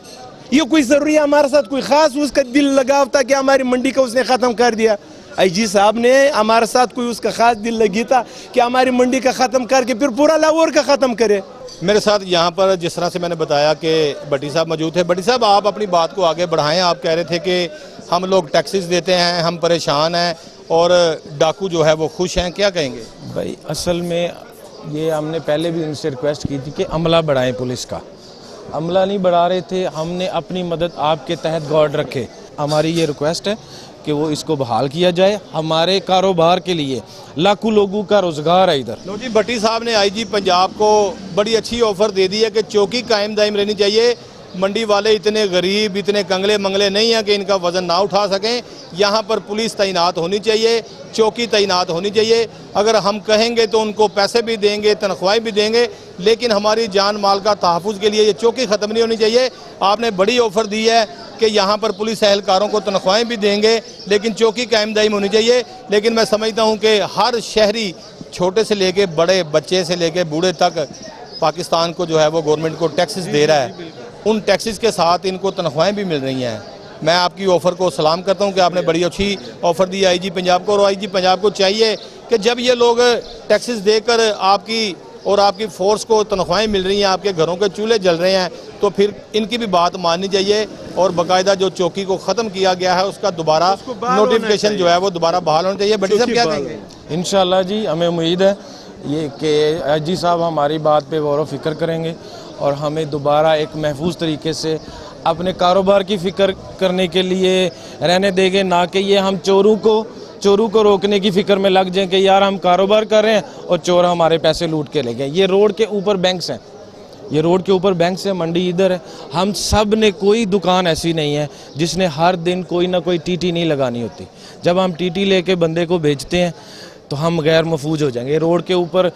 ये कोई ज़रूरी है हमारे साथ कोई ख़ास उसका दिल लगाव था कि हमारी मंडी का उसने ख़त्म कर दिया? आईजी साहब ने हमारे साथ कोई उसका ख़ास दिल लगी था कि हमारी मंडी का ख़त्म करके फिर पूरा लाहौर का ख़त्म करे? मेरे साथ यहाँ पर जिस तरह से मैंने बताया कि भट्टी साहब मौजूद थे। भट्टी साहब, आप अपनी बात को आगे बढ़ाएं। आप कह रहे थे कि हम लोग टैक्सेस देते हैं, हम परेशान हैं और डाकू जो है वो खुश हैं, क्या कहेंगे? भाई असल में ये हमने पहले भी इनसे रिक्वेस्ट की थी कि अमला बढ़ाएं, पुलिस का अमला नहीं बढ़ा रहे थे। हमने अपनी मदद आपके तहत गॉड रखे। हमारी ये रिक्वेस्ट है कि वो इसको बहाल किया जाए। हमारे कारोबार के लिए लाखों लोगों का रोज़गार है इधर। लो जी, भट्टी साहब ने आईजी पंजाब को बड़ी अच्छी ऑफ़र दे दी है कि चौकी कायम दायम रहनी चाहिए। मंडी वाले इतने गरीब, इतने कंगले मंगले नहीं हैं कि इनका वज़न ना उठा सकें। यहाँ पर पुलिस तैनात होनी चाहिए, चौकी तैनात होनी चाहिए। अगर हम कहेंगे तो उनको पैसे भी देंगे, तनख्वाहें भी देंगे, लेकिन हमारी जान माल का तहफ़्फ़ुज़ के लिए ये चौकी ख़त्म नहीं होनी चाहिए। आपने बड़ी ऑफ़र दी है कि यहाँ पर पुलिस एहलकारों को तनख्वाहें भी देंगे, लेकिन चौकी कायम दायम होनी चाहिए। लेकिन मैं समझता हूँ कि हर शहरी, छोटे से लेके बड़े, बच्चे से लेके बूढ़े तक, पाकिस्तान को जो है वो गवर्नमेंट को टैक्सेस दे रहा है। उन टैक्सेस के साथ इनको तनख्वाहें भी मिल रही हैं। मैं आपकी ऑफ़र को सलाम करता हूं कि आपने बड़ी अच्छी ऑफ़र दी आईजी पंजाब को। और आईजी पंजाब को चाहिए कि जब ये लोग टैक्सेस देकर आपकी और आपकी फ़ोर्स को तनख्वाहें मिल रही हैं, आपके घरों के चूल्हे जल रहे हैं, तो फिर इनकी भी बात माननी चाहिए और बाकायदा जो चौकी को ख़त्म किया गया है उसका दोबारा नोटिफिकेशन जो है वो दोबारा बहाल होना चाहिए। भट्टी साहब क्या कहेंगे? इंशाल्लाह जी, हमें उम्मीद है ये कि आईजी साहब हमारी बात पे गौर व फिक्र करेंगे और हमें दोबारा एक महफूज तरीके से अपने कारोबार की फ़िक्र करने के लिए रहने देंगे, ना कि ये हम चोरों को रोकने की फ़िक्र में लग जाएं कि यार हम कारोबार कर रहे हैं और चोर हमारे पैसे लूट के ले गए। ये रोड के ऊपर बैंक्स हैं, ये रोड के ऊपर बैंक्स हैं, मंडी इधर है। हम सब ने, कोई दुकान ऐसी नहीं है जिसने हर दिन कोई ना कोई टीटी नहीं लगानी होती। जब हम टीटी लेके बंदे को भेजते हैं तो हम गैर महफूज हो जाएंगे। रोड के ऊपर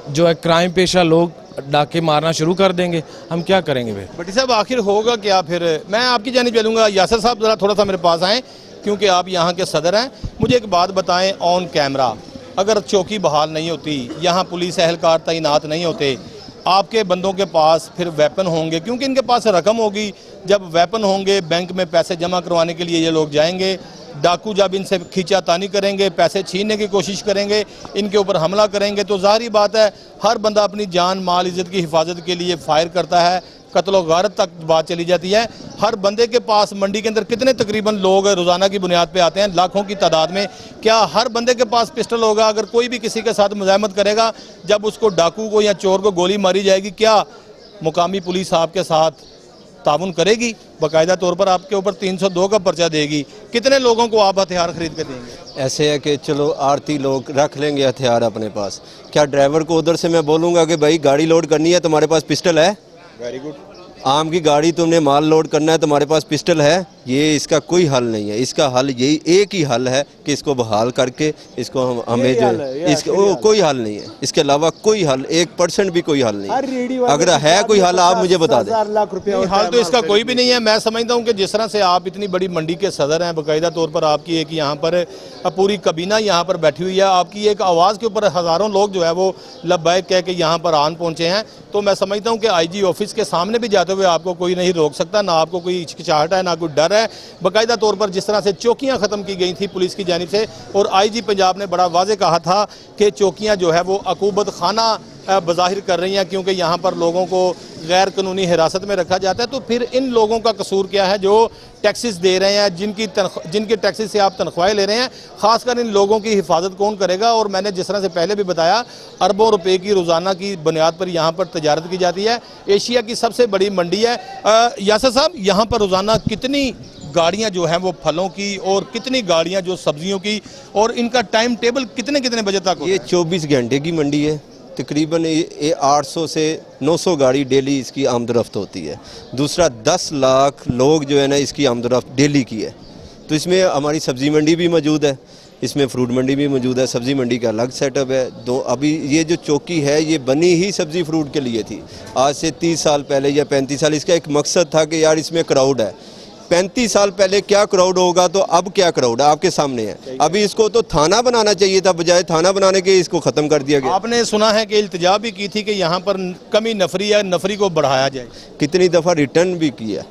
जो है क्राइम पेशा लोग डाके मारना शुरू कर देंगे, हम क्या करेंगे फिर? भट्टी साहब, आखिर होगा क्या फिर? मैं आपकी जानिब चलूँगा। यासर साहब ज़रा थोड़ा सा मेरे पास आएँ, क्योंकि आप यहाँ के सदर हैं। मुझे एक बात बताएं, ऑन कैमरा अगर चौकी बहाल नहीं होती, यहाँ पुलिस एहलकार तैनात नहीं होते, आपके बंदों के पास फिर वेपन होंगे, क्योंकि इनके पास रकम होगी। जब वेपन होंगे, बैंक में पैसे जमा करवाने के लिए ये लोग जाएंगे। डाकू जब इनसे खींचातानी करेंगे, पैसे छीनने की कोशिश करेंगे, इनके ऊपर हमला करेंगे, तो ज़ाहिर बात है हर बंदा अपनी जान माल इज़्ज़त की हिफाजत के लिए फायर करता है। कत्ल गारत तक बात चली जाती है। हर बंदे के पास मंडी के अंदर कितने तकरीबन लोग रोज़ाना की बुनियाद पे आते हैं, लाखों की तादाद में। क्या हर बंदे के पास पिस्टल होगा? अगर कोई भी किसी के साथ मुज़ाहमत करेगा, जब उसको डाकू को या चोर को गोली मारी जाएगी, क्या मुकामी पुलिस आपके साथ ताउन करेगी? बाकायदा तौर पर आपके ऊपर 302 का पर्चा देगी। कितने लोगों को आप हथियार खरीद कर देंगे? ऐसे है कि चलो आरती लोग रख लेंगे हथियार अपने पास। क्या ड्राइवर को उधर से मैं बोलूँगा कि भाई गाड़ी लोड करनी है, तुम्हारे पास पिस्टल है? Very good. आम की गाड़ी तुमने माल लोड करना है, तुम्हारे पास पिस्टल है? ये इसका कोई हल नहीं है। इसका हल यही एक ही हल है कि इसको बहाल करके इसको हमें जो इसका कोई हल नहीं है। इसके अलावा कोई हल 1% भी कोई हल नहीं है। अगर है कोई हल आप मुझे बता दें। हाल तो इसका कोई भी नहीं है। मैं समझता हूँ कि जिस तरह से आप इतनी बड़ी मंडी के सदर हैं, बाकायदा तौर पर आपकी एक यहाँ पर पूरी कबीना यहाँ पर बैठी हुई है, आपकी एक आवाज़ के ऊपर हज़ारों लोग जो है वो लब्बैक कह के यहाँ पर आन पहुँचे हैं। तो मैं समझता हूँ कि आईजी ऑफिस के सामने भी जाते हुए आपको कोई नहीं रोक सकता, ना आपको कोई हिचकिचाहट है, ना कोई डर है। बाकायदा तौर पर जिस तरह से चौकियाँ ख़त्म की गई थी पुलिस की जानिब से, और आईजी पंजाब ने बड़ा वाज़े कहा था कि चौकियाँ जो है वो अकूबत खाना बज़ाहिर कर रही हैं, क्योंकि यहाँ पर लोगों को गैर कानूनी हिरासत में रखा जाता है। तो फिर इन लोगों का कसूर क्या है जो टैक्सेस दे रहे हैं, जिनके टैक्सेस से आप तनख्वाहें ले रहे हैं? खासकर इन लोगों की हिफाजत कौन करेगा? और मैंने जिस तरह से पहले भी बताया, अरबों रुपए की रोज़ाना की बुनियाद पर यहाँ पर तजारत की जाती है। एशिया की सबसे बड़ी मंडी है। यासर साहब, यहाँ पर रोज़ाना कितनी गाड़ियाँ जो हैं वो फलों की और कितनी गाड़ियाँ जो सब्जियों की, और इनका टाइम टेबल कितने कितने बजे तक होता है? ये 24 घंटे की मंडी है। तकरीबन ये 800 से 900 गाड़ी डेली इसकी आमदरफ्त होती है। दूसरा 10 लाख लोग जो है ना इसकी आमदरफ्त डेली की है। तो इसमें हमारी सब्ज़ी मंडी भी मौजूद है, इसमें फ्रूट मंडी भी मौजूद है। सब्ज़ी मंडी का अलग सेटअप है। दो अभी ये जो चौकी है ये बनी ही सब्ज़ी फ्रूट के लिए थी। आज से 30 साल पहले या 35 साल इसका एक मकसद था कि यार इसमें क्राउड है। 35 साल पहले क्या क्राउड होगा तो अब क्या क्राउड है आपके सामने है। अभी इसको तो थाना बनाना चाहिए था, बजाय थाना बनाने के इसको ख़त्म कर दिया गया। आपने सुना है कि इल्तिजा भी की थी कि यहाँ पर कमी नफरी या नफरी को बढ़ाया जाए। कितनी दफ़ा रिटर्न भी किया।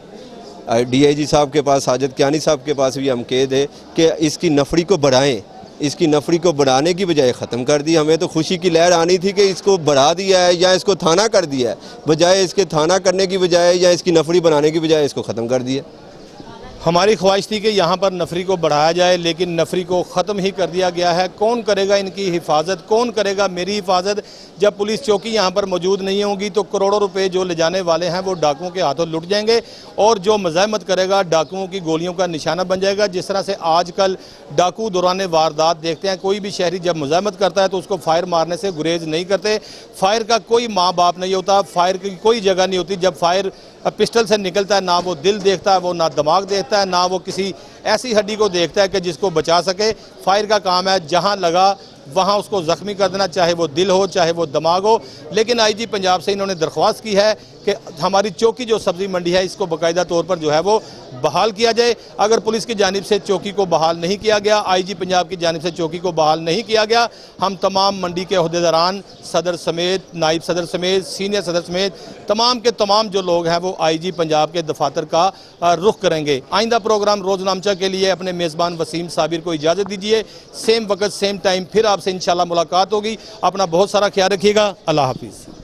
DIG साहब के पास, हाजत कियानी साहब के पास भी हम कह दे कि इसकी नफरी को बढ़ाएं। इसकी नफरी को बढ़ाने की बजाय ख़त्म कर दी। हमें तो खुशी की लहर आनी थी कि इसको बढ़ा दिया है या इसको थाना कर दिया है, बजाय इसके थाना करने की बजाय या इसकी नफरी बनाने की बजाय इसको ख़त्म कर दिया। हमारी ख्वाहिश थी कि यहाँ पर नफरी को बढ़ाया जाए, लेकिन नफरी को ख़त्म ही कर दिया गया है। कौन करेगा इनकी हिफाजत? कौन करेगा मेरी हिफाजत? जब पुलिस चौकी यहाँ पर मौजूद नहीं होगी तो करोड़ों रुपए जो ले जाने वाले हैं वो डाकुओं के हाथों लुट जाएंगे, और जो मज़ाहमत करेगा डाकुओं की गोलियों का निशाना बन जाएगा। जिस तरह से आजकल डाकू दौरान वारदात देखते हैं, कोई भी शहरी जब मज़ाहमत करता है तो उसको फायर मारने से गुरेज नहीं करते। फायर का कोई माँ बाप नहीं होता, फायर की कोई जगह नहीं होती। जब फायर पिस्टल से निकलता है, ना वो दिल देखता है, वो ना दिमाग देखता है, ना वो किसी ऐसी हड्डी को देखता है कि जिसको बचा सके। फायर का काम है जहां लगा वहां उसको ज़ख्मी कर देना, चाहे वो दिल हो चाहे वो दिमाग हो। लेकिन IG पंजाब से इन्होंने दरख्वास्त की है कि हमारी चौकी जो सब्ज़ी मंडी है इसको बाकायदा तौर पर जो है वो बहाल किया जाए। अगर पुलिस की जानिब से चौकी को बहाल नहीं किया गया, IG पंजाब की जानिब से चौकी को बहाल नहीं किया गया, हम तमाम मंडी के अहदेदारान, सदर समेत, नायब सदर समेत, सीनियर सदर समेत तमाम के तमाम जो लोग हैं वो IG पंजाब के दफातर का रुख करेंगे। आइंदा प्रोग्राम रोज़नामचा के लिए अपने मेज़बान वसीम साबिर को इजाज़त दीजिए। सेम वक्त सेम टाइम फिर आपसे इंशाल्लाह मुलाकात होगी। अपना बहुत सारा ख्याल रखिएगा। अल्लाह हाफिज़।